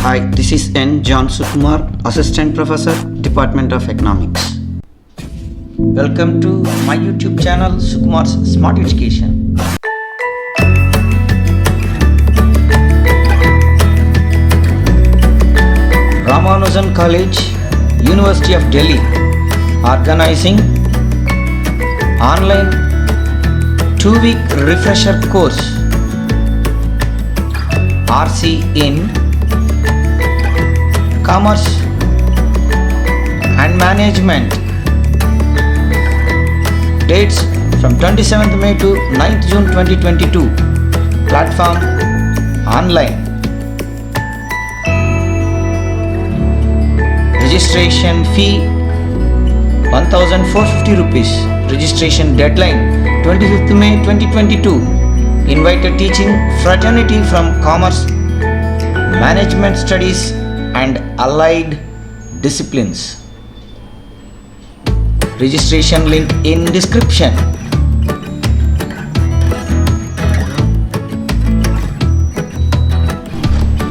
Hi, this is N. John Sukumar, Assistant Professor, Department of Economics. Welcome to my YouTube channel, Sukumar's Smart Education. Ramanujan College, University of Delhi, organizing online 2-week refresher course RC in Commerce and Management. Dates from 27th May to 9th June 2022. Platform online. Registration fee 1450 rupees. Registration deadline 25th May 2022. Invited teaching fraternity from Commerce, Management Studies and allied disciplines. Registration link in description.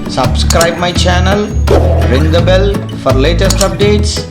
Subscribe my channel, ring the bell for latest updates.